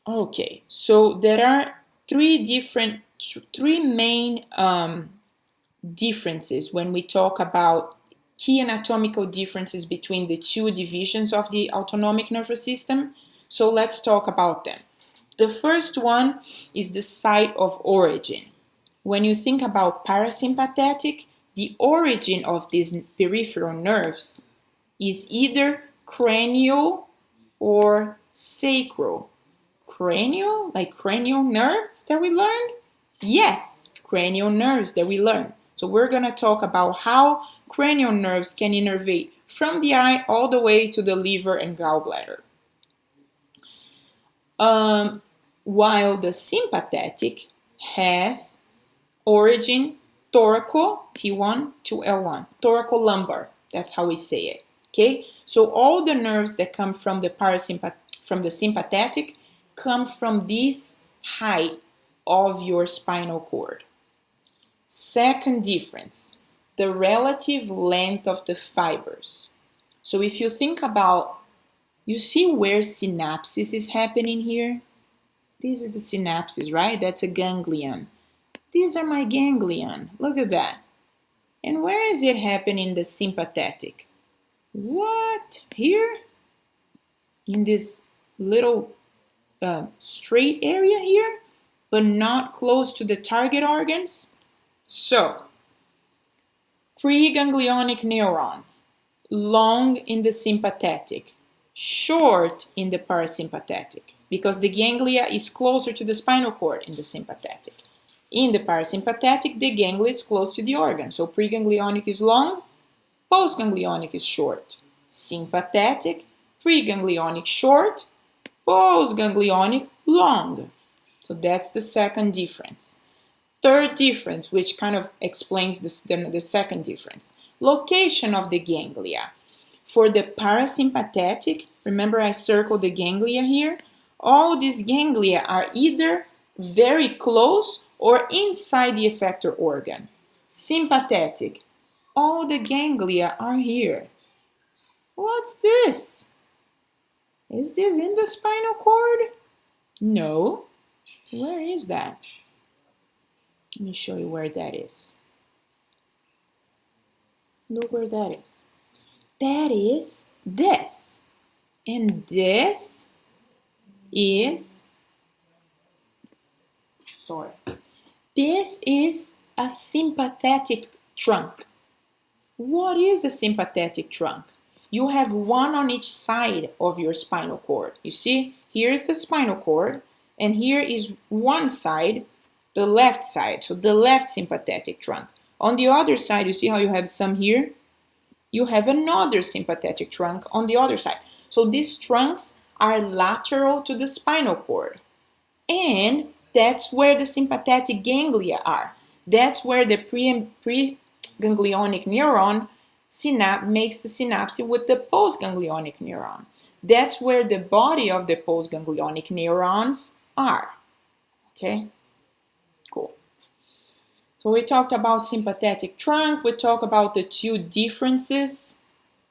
Okay, so there are three main differences when we talk about key anatomical differences between the two divisions of the autonomic nervous system. So let's talk about them. The first one is the site of origin. When you think about parasympathetic, the origin of these peripheral nerves is either cranial or sacral. Cranial, like cranial nerves that we learned? Yes, cranial nerves that we learned. So we're going to talk about how cranial nerves can innervate from the eye all the way to the liver and gallbladder. While the sympathetic has origin thoraco, T1 to L1, thoracolumbar, that's how we say it. Okay, so all the nerves that come from the sympathetic come from this height of your spinal cord. Second difference, the relative length of the fibers. So if you think about, you see where synapsis is happening here? This is a synapsis, right? That's a ganglion. These are my ganglion. Look at that. And where is it happening in the sympathetic? What? Here? In this little straight area here, but not close to the target organs? So, preganglionic neuron, long in the sympathetic, short in the parasympathetic, because the ganglia is closer to the spinal cord in the sympathetic. In the parasympathetic, the ganglia is close to the organ. So preganglionic is long, postganglionic is short. Sympathetic, preganglionic short, postganglionic long. So that's the second difference. Third difference, which kind of explains the second difference. Location of the ganglia. For the parasympathetic, remember I circled the ganglia here? All these ganglia are either very close or inside the effector organ. Sympathetic, all the ganglia are here. What's this? Is this in the spinal cord? No. Where is that? Let me show you where that is. Look where that is. That is this. And this is, this is a sympathetic trunk. What is a sympathetic trunk? You have one on each side of your spinal cord. You see, here is the spinal cord, and here is one side, the left side, so the left sympathetic trunk. On the other side, you see how you have some here? You have another sympathetic trunk on the other side. So these trunks are lateral to the spinal cord. And that's where the sympathetic ganglia are. That's where the preganglionic neuron makes the synapse with the postganglionic neuron. That's where the body of the postganglionic neurons are. Okay? Cool. So we talked about sympathetic trunk. We talked about the two differences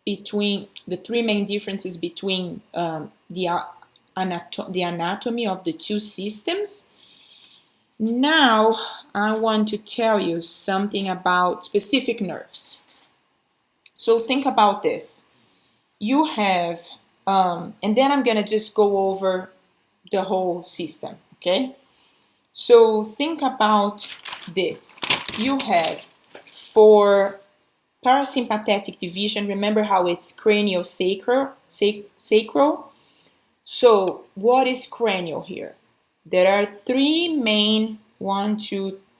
between, the three main differences between the anatomy of the two systems. Now I want to tell you something about specific nerves. So think about this. You have, and then I'm going to just go over the whole system, okay? So think about this. You have, for parasympathetic division, remember how it's cranial sacral? So what is cranial here? There are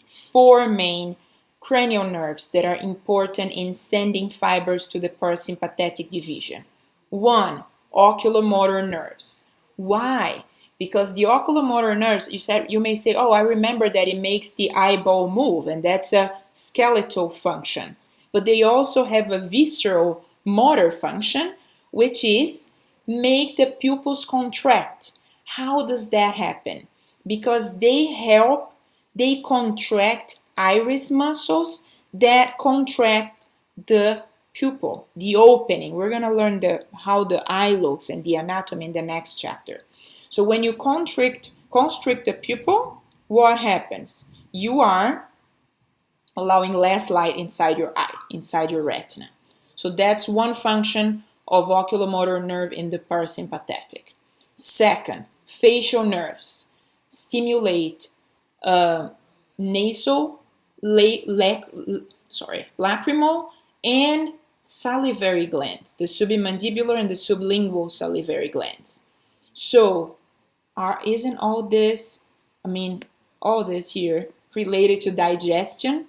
four main cranial nerves that are important in sending fibers to the parasympathetic division. One, oculomotor nerves. Why? Because the oculomotor nerves, you may say, oh, I remember that it makes the eyeball move, and that's a skeletal function. But they also have a visceral motor function, which is make the pupils contract. How does that happen? Because they contract iris muscles that contract the pupil, the opening. We're going to learn how the eye looks and the anatomy in the next chapter. So when you constrict the pupil, what happens? You are allowing less light inside your eye, inside your retina. So that's one function of oculomotor nerve in the parasympathetic. Second, facial nerves stimulate nasal, lacrimal, and salivary glands, the submandibular and the sublingual salivary glands. So, isn't all this, all this here related to digestion?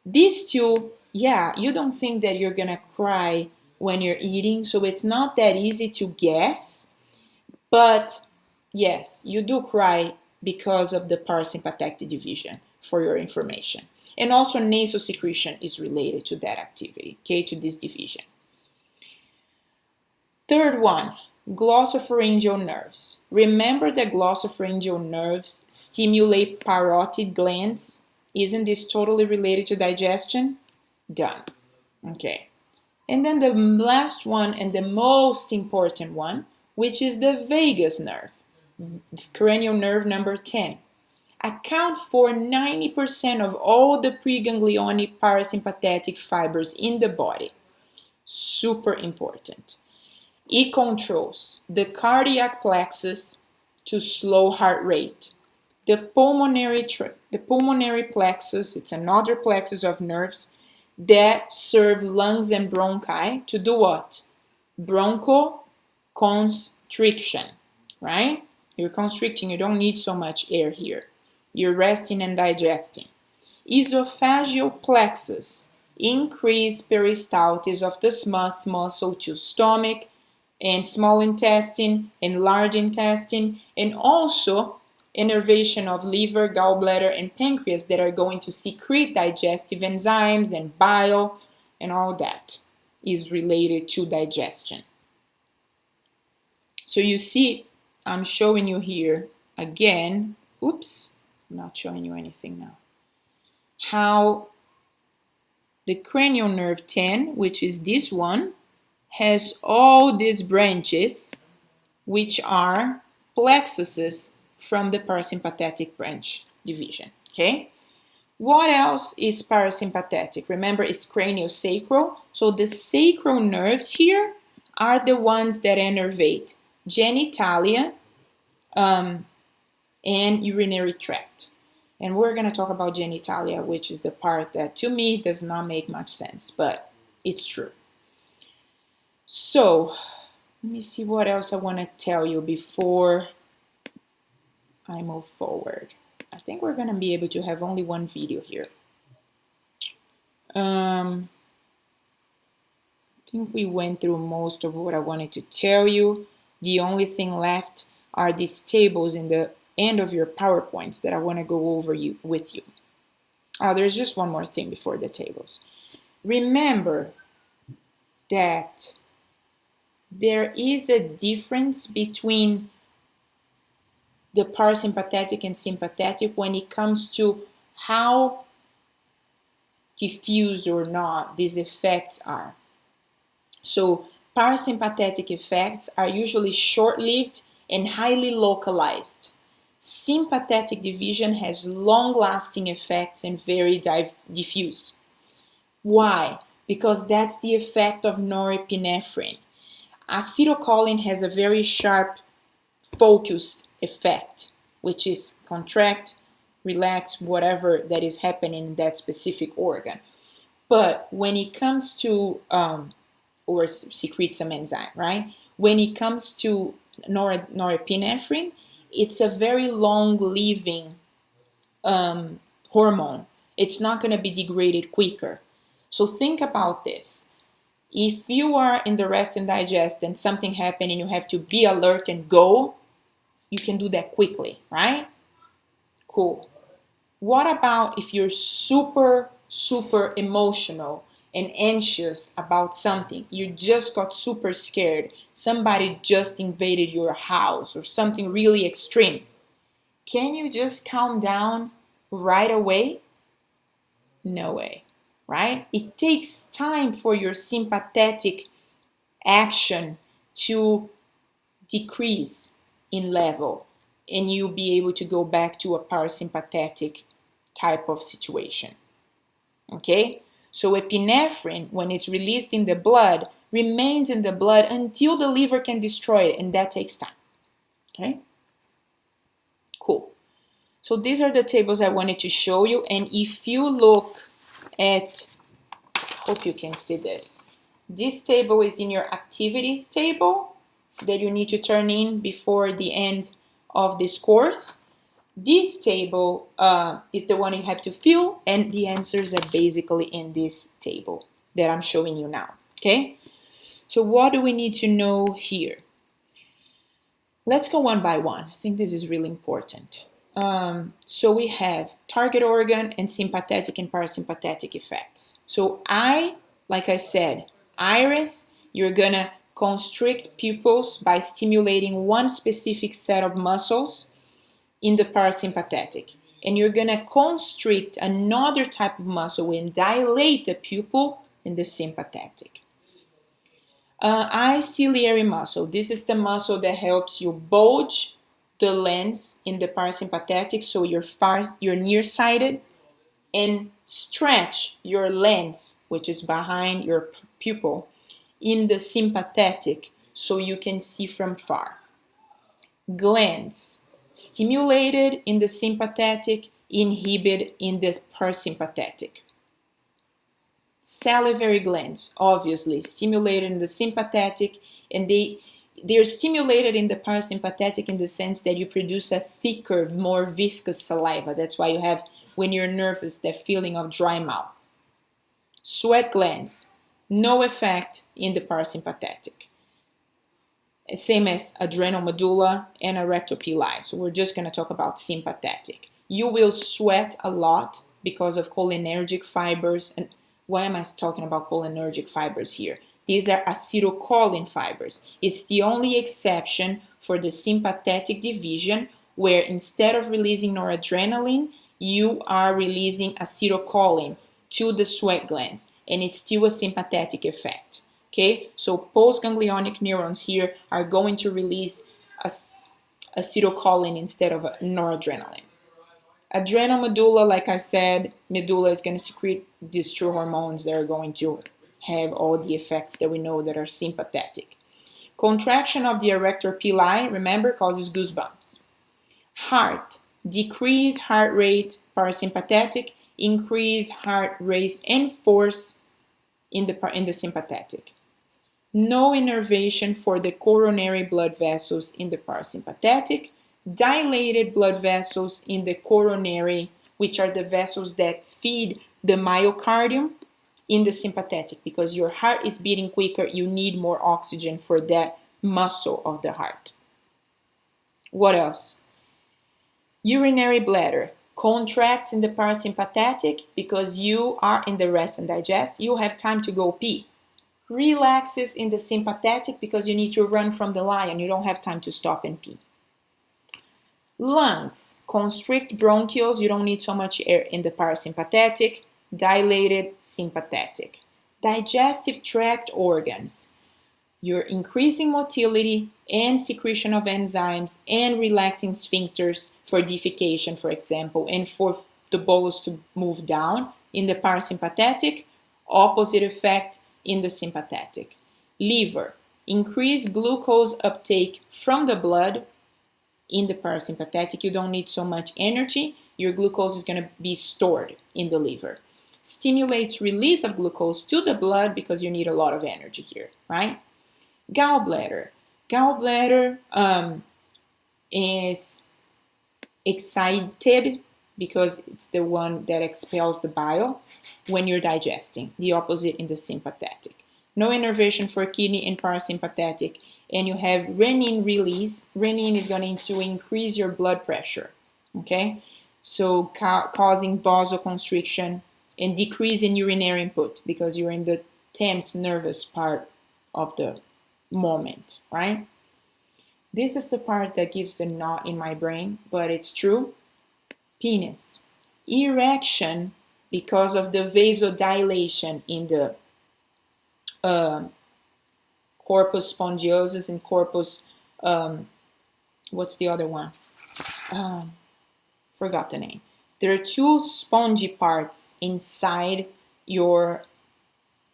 These two, yeah, you don't think that you're gonna cry when you're eating, so it's not that easy to guess. But yes, you do cry because of the parasympathetic division, for your information. And also nasal secretion is related to that activity, okay, to this division. Third one, glossopharyngeal nerves. Remember that glossopharyngeal nerves stimulate parotid glands. Isn't this totally related to digestion? Done. Okay. And then the last one and the most important one, which is the vagus nerve, cranial nerve number 10. Account for 90% of all the preganglionic parasympathetic fibers in the body. Super important. It controls the cardiac plexus to slow heart rate. The pulmonary plexus, it's another plexus of nerves that serve lungs and bronchi to do what? Bronchoconstriction, right? You're constricting, you don't need so much air here. You're resting and digesting. Esophageal plexus, increase peristaltis of the smooth muscle to stomach and small intestine and large intestine, and also innervation of liver, gallbladder, and pancreas that are going to secrete digestive enzymes and bile, and all that is related to digestion. So you see, I'm showing you here again, oops, I'm not showing you anything now, how the cranial nerve 10, which is this one, has all these branches, which are plexuses from the parasympathetic branch division, okay? What else is parasympathetic? Remember, it's craniosacral. So the sacral nerves here are the ones that innervate genitalia and urinary tract. And we're going to talk about genitalia, which is the part that to me does not make much sense, but it's true. So, let me see what else I want to tell you before I move forward. I think we're going to be able to have only one video here. I think we went through most of what I wanted to tell you. The only thing left are these tables in the end of your PowerPoints that I want to go over with you. There's just one more thing before the tables. Remember that there is a difference between the parasympathetic and sympathetic when it comes to how diffuse or not these effects are. So parasympathetic effects are usually short-lived and highly localized. Sympathetic division has long-lasting effects and very diffuse. Why? Because that's the effect of norepinephrine. Acetylcholine has a very sharp, focused effect, which is contract, relax, whatever that is happening in that specific organ. But when it comes to, or secrete some enzyme, right? When it comes to norepinephrine, it's a very long-living hormone. It's not going to be degraded quicker. So think about this. If you are in the rest and digest and something happened and you have to be alert and go, you can do that quickly, right? Cool. What about if you're super emotional and anxious about something? You just got super scared. Somebody just invaded your house or something really extreme. Can you just calm down right away? No way, right? It takes time for your sympathetic action to decrease in level. and you'll be able to go back to a parasympathetic type of situation. Okay? So epinephrine, when it's released in the blood, remains in the blood until the liver can destroy it, and that takes time. Okay? Cool. So these are the tables I wanted to show you, and if you look at, hope you can see this. This table is in your activities table that you need to turn in before the end of this course. This table is the one you have to fill, and the answers are basically in this table that I'm showing you now. Okay? So what do we need to know here? Let's go one by one. I think this is really important. So we have target organ and sympathetic and parasympathetic effects. So like I said, iris, you're gonna constrict pupils by stimulating one specific set of muscles in the parasympathetic. And you're gonna constrict another type of muscle and dilate the pupil in the sympathetic. Eye ciliary muscle. This is the muscle that helps you bulge the lens in the parasympathetic, so you're nearsighted, and stretch your lens, which is behind your pupil, in the sympathetic, so you can see from far. Glands, stimulated in the sympathetic, inhibited in the parasympathetic. Salivary glands, obviously, stimulated in the sympathetic, and they're stimulated in the parasympathetic in the sense that you produce a thicker, more viscous saliva. That's why you have, when you're nervous, that feeling of dry mouth. Sweat glands, no effect in the parasympathetic. Same as adrenal medulla and erector pili. So we're just going to talk about sympathetic. You will sweat a lot because of cholinergic fibers. And why am I talking about cholinergic fibers here? These are acetylcholine fibers. It's the only exception for the sympathetic division, where instead of releasing noradrenaline, you are releasing acetylcholine to the sweat glands, and it's still a sympathetic effect. Okay, so postganglionic neurons here are going to release acetylcholine instead of noradrenaline. Adrenal medulla, like I said, medulla is going to secrete these two hormones that are going to have all the effects that we know that are sympathetic. Contraction of the erector pili, remember, causes goosebumps. Heart, decrease heart rate, parasympathetic, increase heart rate and force in the sympathetic. No innervation for the coronary blood vessels in the parasympathetic. Dilated blood vessels in the coronary, which are the vessels that feed the myocardium, in the sympathetic, because your heart is beating quicker, you need more oxygen for that muscle of the heart. What else? Urinary bladder contracts in the parasympathetic because you are in the rest and digest, you have time to go pee. Relaxes in the sympathetic because you need to run from the lion, you don't have time to stop and pee. Lungs constrict bronchioles, you don't need so much air in the parasympathetic. Dilated sympathetic. Digestive tract organs. You're increasing motility and secretion of enzymes and relaxing sphincters for defecation, for example, and for the bolus to move down in the parasympathetic. Opposite effect in the sympathetic. Liver. Increased glucose uptake from the blood in the parasympathetic. You don't need so much energy. Your glucose is going to be stored in the liver. Stimulates release of glucose to the blood because you need a lot of energy here, right? Gallbladder. Gallbladder is excited because it's the one that expels the bile when you're digesting. The opposite in the sympathetic. No innervation for kidney and parasympathetic. And you have renin release. Renin is going to increase your blood pressure, okay? So causing vasoconstriction and decrease in urinary input because you're in the tense, nervous part of the moment, right? This is the part that gives a knot in my brain, but it's true. Penis. Erection because of the vasodilation in the corpus spongiosum and corpus, what's the other one? forgot the name. There are two spongy parts inside your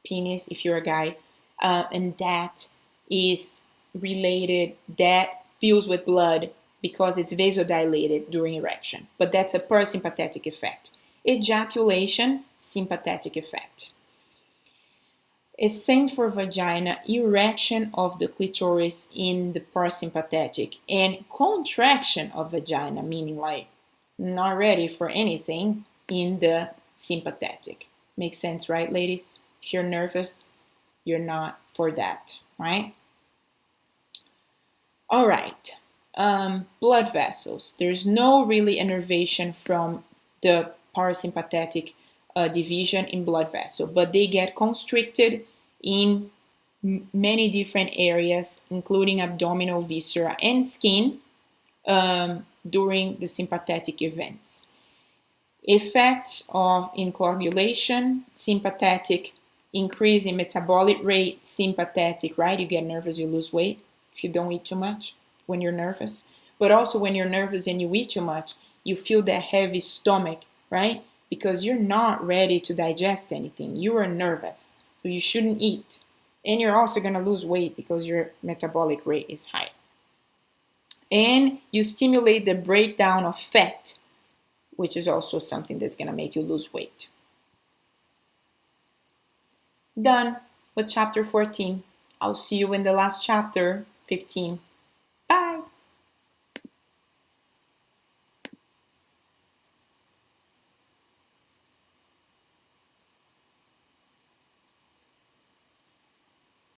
penis if you're a guy, and that is related, that fills with blood because it's vasodilated during erection. But that's a parasympathetic effect. Ejaculation, sympathetic effect. Is same for vagina, erection of the clitoris in the parasympathetic, and contraction of vagina, meaning like not ready for anything, in the sympathetic. Makes sense, right, ladies? If you're nervous, you're not for that, right? All right. Blood vessels. There's no really innervation from the parasympathetic division in blood vessel, but they get constricted in many different areas, including abdominal viscera and skin, during the sympathetic events. Effects of incoagulation, sympathetic, increase in metabolic rate, sympathetic, right? You get nervous, you lose weight if you don't eat too much when you're nervous. But also when you're nervous and you eat too much, you feel that heavy stomach, right? Because you're not ready to digest anything. You are nervous, so you shouldn't eat. And you're also going to lose weight because your metabolic rate is high. And you stimulate the breakdown of fat, which is also something that's going to make you lose weight. Done with chapter 14. I'll see you in the last chapter, 15.